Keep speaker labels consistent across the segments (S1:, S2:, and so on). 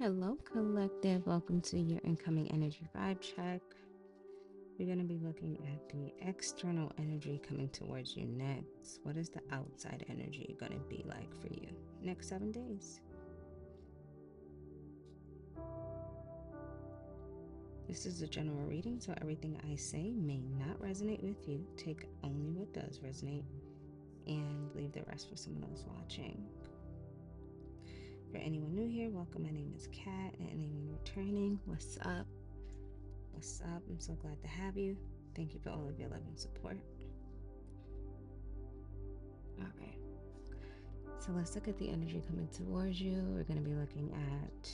S1: Hello, collective. Welcome to your incoming energy vibe check. We're going to be looking at the external energy coming towards you next. What is the outside energy going to be like for you next 7 days? This is a general reading, so everything I say may not resonate with you. Take only what does resonate and leave the rest for someone else watching. For anyone new here, welcome. My name is Kat, and anyone returning, what's up? What's up? I'm so glad to have you. Thank you for all of your love and support. All right. So let's look at the energy coming towards you. We're going to be looking at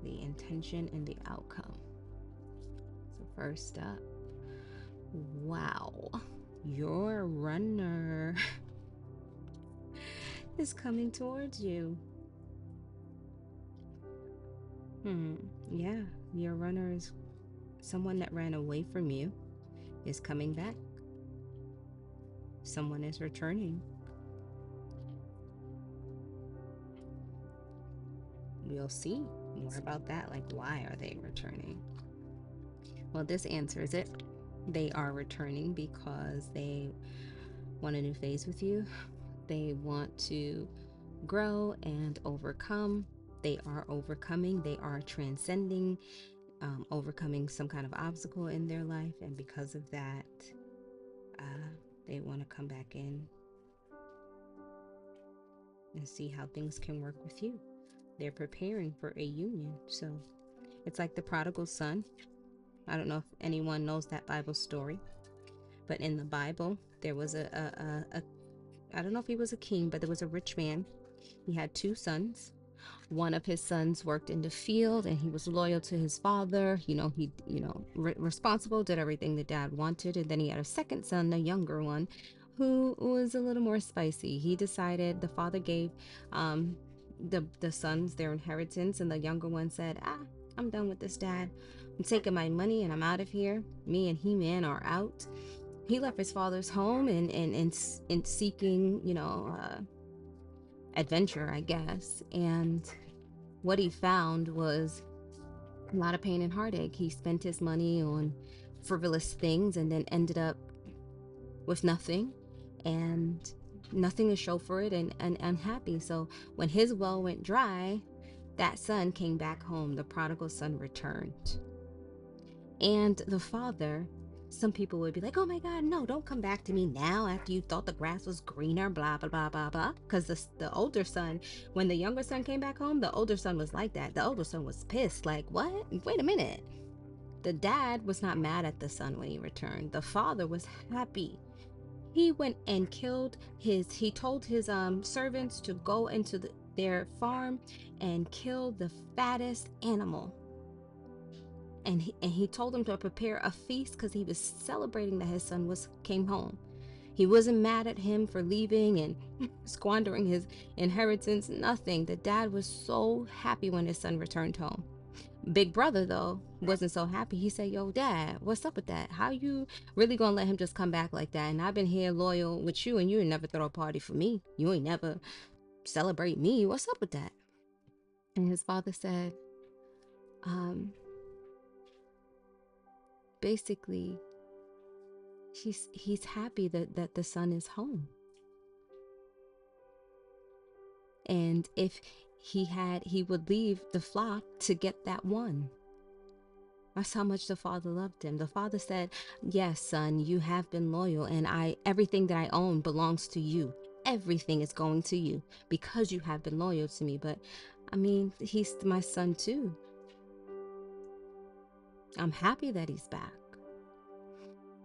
S1: the intention and the outcome. So first up, wow, your runner is coming towards you. Yeah, your runner is someone that ran away from you is coming back. Someone is returning. We'll see more about that, like why are they returning? Well, this answers it. They are returning because they want a new phase with you. They want to grow and overcome. They are overcoming. They are transcending, overcoming some kind of obstacle in their life. And because of that, they want to come back in and see how things can work with you. They're preparing for a union. So it's like the prodigal son. I don't know if anyone knows that Bible story, but in the Bible, there was I don't know if he was a king, but there was a rich man. He had 2 sons. One of his sons worked in the field and he was loyal to his father. Responsible, did everything the dad wanted. And then he had a second son, the younger one, who was a little more spicy. He decided, the father gave the sons their inheritance, and the younger one said, I'm done with this, dad. I'm taking my money and I'm out of here. Me and He-Man are out. He left his father's home and in seeking, adventure, I guess. And what he found was a lot of pain and heartache. He spent his money on frivolous things and then ended up with nothing and nothing to show for it, and unhappy. So when his well went dry, that son came back home. The prodigal son returned. And the father, some people would be like, oh my God, no, don't come back to me now after you thought the grass was greener, blah, blah, blah, blah, blah. Because the older son, when the younger son came back home, the older son was like that. The older son was pissed. Like, what? Wait a minute. The dad was not mad at the son when he returned. The father was happy. He went and he told his servants to go into their farm and kill the fattest animal. And he told them to prepare a feast because he was celebrating that his son came home. He wasn't mad at him for leaving and squandering his inheritance, nothing. The dad was so happy when his son returned home. Big brother, though, wasn't so happy. He said, yo, dad, what's up with that? How you really gonna let him just come back like that? And I've been here loyal with you, and you ain't never throw a party for me. You ain't never celebrate me. What's up with that? And his father said, basically, he's happy that the son is home. And if he would leave the flock to get that one. That's how much the father loved him. The father said, yes, son, you have been loyal, and everything that I own belongs to you. Everything is going to you because you have been loyal to me. But I mean, he's my son too. I'm happy that he's back.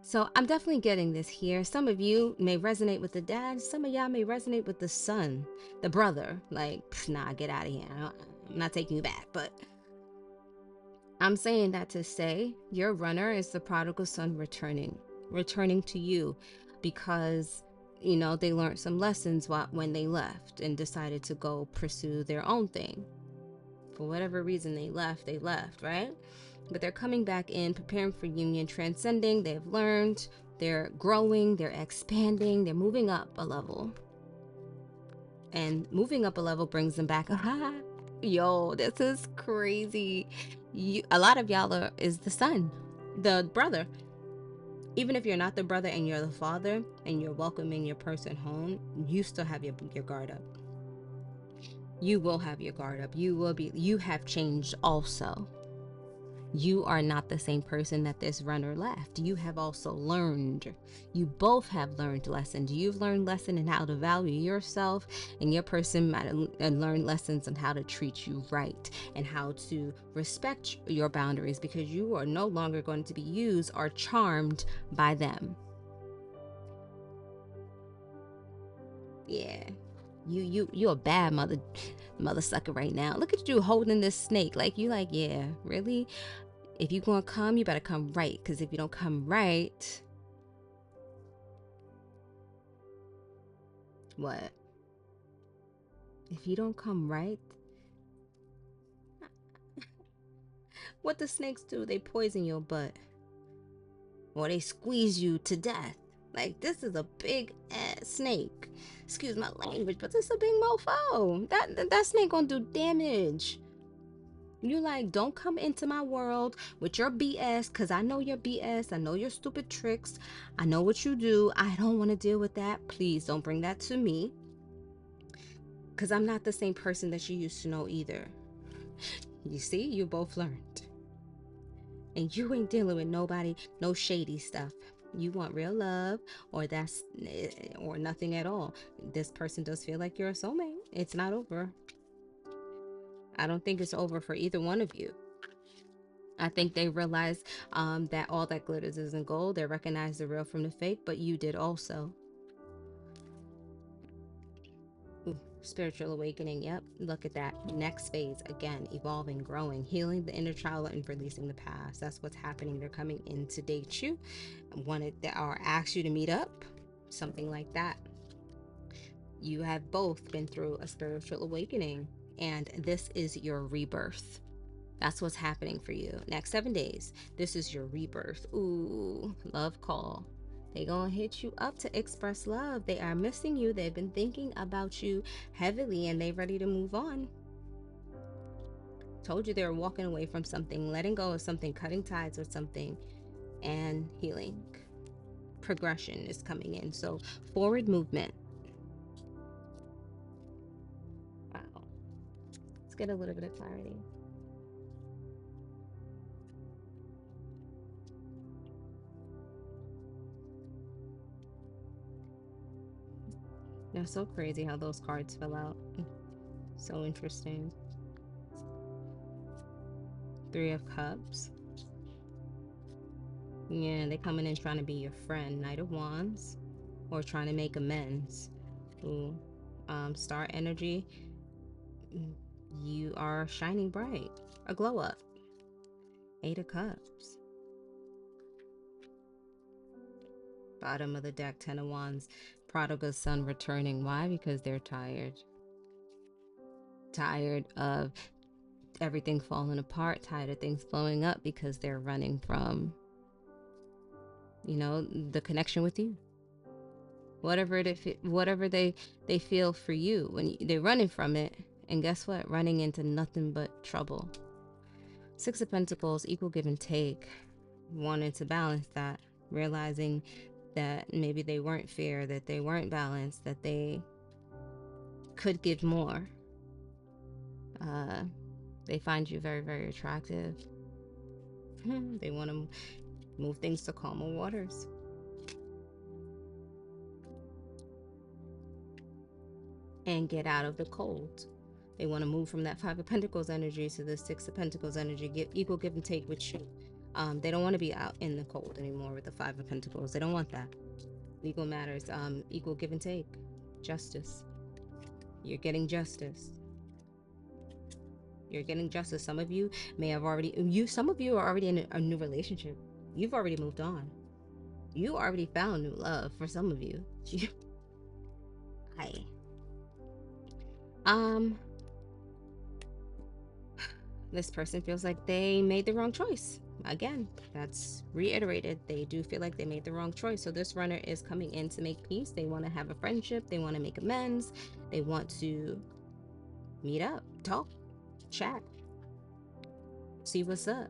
S1: So I'm definitely getting this here. Some of you may resonate with the dad. Some of y'all may resonate with the son, the brother. Like, nah, get out of here. I'm not taking you back. But I'm saying that to say your runner is the prodigal son returning to you because, they learned some lessons when they left and decided to go pursue their own thing. For whatever reason they left, right? But they're coming back in, preparing for union, transcending. They've learned, they're growing, they're expanding, they're moving up a level. And moving up a level brings them back. Yo, this is crazy. A lot of y'all is the son, the brother. Even if you're not the brother and you're the father and you're welcoming your person home, you still have your guard up. You will have your guard up. You have changed also. You are not the same person that this runner left. You have also learned. You both have learned lessons. You've learned lesson in how to value yourself, and your person might have learned lessons on how to treat you right and how to respect your boundaries, because you are no longer going to be used or charmed by them. Yeah. You a bad mother sucker right now. Look at you holding this snake. Like, you like, yeah, really? If you gonna come, you better come right. Because if you don't come right, what? If you don't come right, what the snakes do? They poison your butt. Or they squeeze you to death. Like, this is a big ass snake. Excuse my language, but this is a big mofo. That snake gonna do damage. You like, don't come into my world with your BS, because I know your BS. I know your stupid tricks. I know what you do. I don't want to deal with that. Please don't bring that to me, because I'm not the same person that you used to know either. You see, you both learned. And you ain't dealing with nobody, no shady stuff. You want real love, or nothing at all. This person does feel like you're a soulmate. It's not over. I don't think it's over for either one of you. I think they realize that all that glitters isn't gold. They recognize the real from the fake, but you did also. Ooh, spiritual awakening. Yep, look at that. Next phase, again, evolving, growing, healing the inner child and releasing the past. That's what's happening. They're coming in to date you, or ask you to meet up, something like that. You have both been through a spiritual awakening, and this is your rebirth. That's what's happening for you. Next 7 days, this is your rebirth. Ooh, love call. They gonna hit you up to express love. They are missing you. They've been thinking about you heavily, and they ready to move on. Told you they were walking away from something, letting go of something, cutting ties with something, and healing. Progression is coming in. So forward movement. Wow. Let's get a little bit of clarity. They're so crazy how those cards fill out. So interesting. 3 of Cups. Yeah, they coming in trying to be your friend. Knight of Wands. Or trying to make amends. Ooh. Star energy. You are shining bright. A glow up. 8 of Cups. Bottom of the deck, 10 of Wands. Prodigal son returning. Why? Because they're tired. Tired of everything falling apart. Tired of things blowing up, because they're running from, the connection with you. Whatever they feel for you, when they're running from it, and guess what? Running into nothing but trouble. 6 of Pentacles, equal give and take. Wanting to balance that, realizing that maybe they weren't fair, that they weren't balanced, that they could give more. They find you very, very attractive. They want to move things to calmer waters. And get out of the cold. They want to move from that 5 of Pentacles energy to the 6 of Pentacles energy. Equal give and take with you. They don't want to be out in the cold anymore with the 5 of Pentacles. They don't want that. Legal matters. Equal give and take. Justice. You're getting justice. You're getting justice. Some of you may have some of you are already in a new relationship. You've already moved on. You already found new love for some of you. Hi. This person feels like they made the wrong choice. Again, that's reiterated. They do feel like they made the wrong choice. So this runner is coming in to make peace. They want to have a friendship. They want to make amends. They want to meet up, talk, chat, see what's up.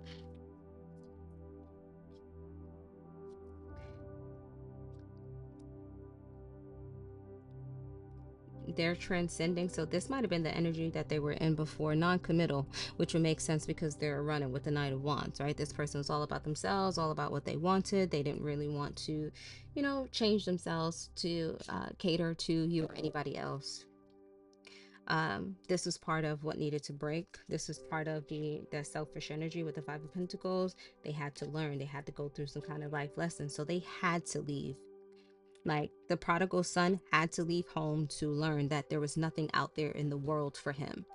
S1: They're transcending. So this might have been the energy that they were in before, non-committal, which would make sense because they're running with the Knight of Wands, right? This person was all about themselves, all about what they wanted. They didn't really want to, you know, change themselves to cater to you or anybody else. This was part of what needed to break. This was part of the selfish energy with the Five of Pentacles. They had to learn. They had to go through some kind of life lesson. So they had to leave. Like the prodigal son had to leave home to learn that there was nothing out there in the world for him,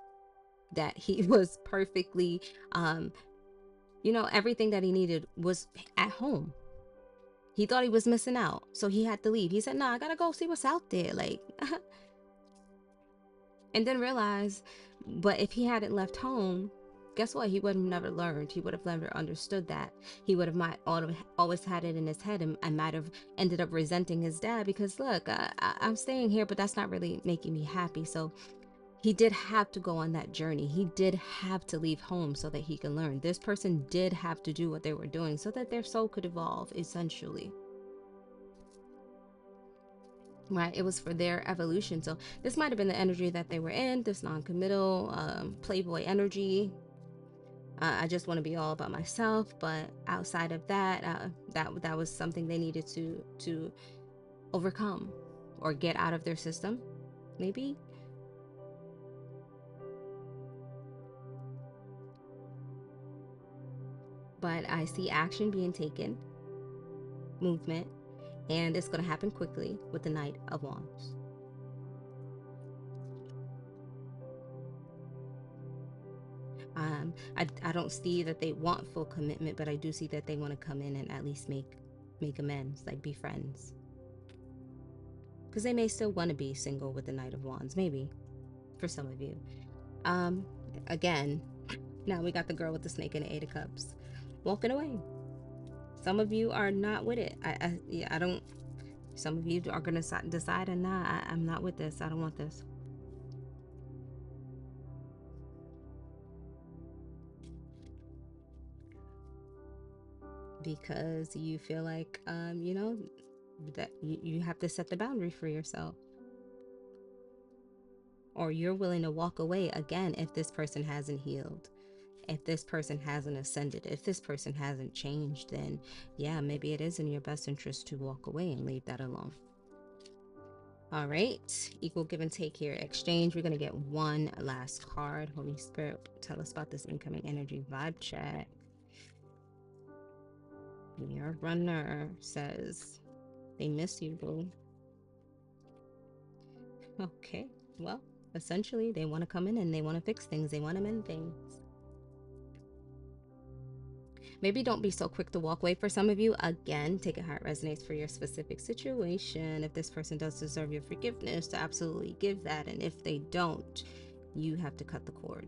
S1: that he was perfectly, you know, everything that he needed was at home. He thought he was missing out, so he had to leave. He said, "No, I gotta go see what's out there." Like, and then realize, but if he hadn't left home, guess what? He would have never learned. He would have never understood that. He would have always had it in his head, and might have ended up resenting his dad because, look, I'm staying here, but that's not really making me happy. So he did have to go on that journey. He did have to leave home so that he can learn. This person did have to do what they were doing so that their soul could evolve, essentially. Right, it was for their evolution. So this might have been the energy that they were in, this non-committal playboy energy. I just want to be all about myself, but outside of that, that was something they needed to overcome or get out of their system, maybe. But I see action being taken, movement, and it's going to happen quickly with the Knight of Wands. I don't see that they want full commitment, but I do see that they want to come in and at least make amends, like be friends. Because they may still want to be single with the Knight of Wands, maybe, for some of you. Again, now we got the girl with the snake and the Eight of Cups walking away. Some of you are not with it. I don't. Some of you are gonna decide, and nah, I'm not with this. I don't want this. Because you feel like, you know, that you have to set the boundary for yourself, or you're willing to walk away again if this person hasn't healed, if this person hasn't ascended, if this person hasn't changed. Then yeah, maybe it is in your best interest to walk away and leave that alone. All right, equal give and take here. Exchange. We're gonna get one last card. Holy Spirit, tell us about this incoming energy. Vibe check. Your runner says they miss you, boo. Okay, well, essentially they want to come in and they want to fix things. They want to mend things. Maybe don't be so quick to walk away. For some of you, again, take it how it resonates for your specific situation. If this person does deserve your forgiveness, to absolutely give that. And if they don't, you have to cut the cord,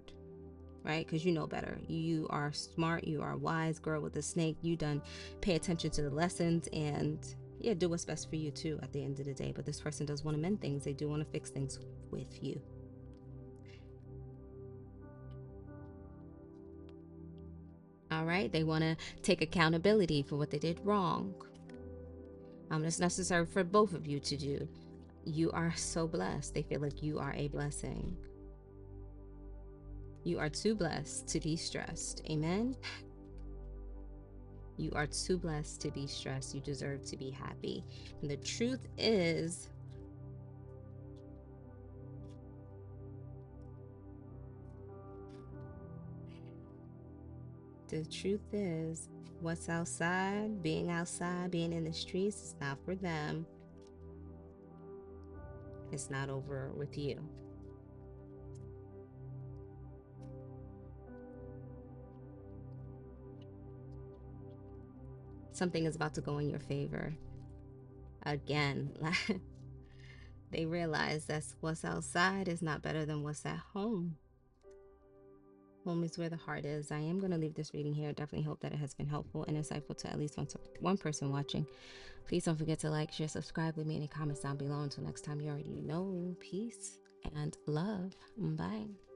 S1: right? Because you know better. You are smart. You are wise. Girl with the snake. You done pay attention to the lessons, and yeah, do what's best for you too at the end of the day. But this person does want to mend things. They do want to fix things with you. All right, they want to take accountability for what they did wrong. It's necessary for both of you to do. You are so blessed. They feel like you are a blessing. You are too blessed to be stressed. Amen. You are too blessed to be stressed. You deserve to be happy. And the truth is, what's outside, being in the streets, is not for them. It's not over with you. Something is about to go in your favor. Again, they realize that what's outside is not better than what's at home. Home is where the heart is. I am going to leave this reading here. Definitely hope that it has been helpful and insightful to at least one person watching. Please don't forget to like, share, subscribe, leave me any comments down below. Until next time, you already know. Peace and love. Bye.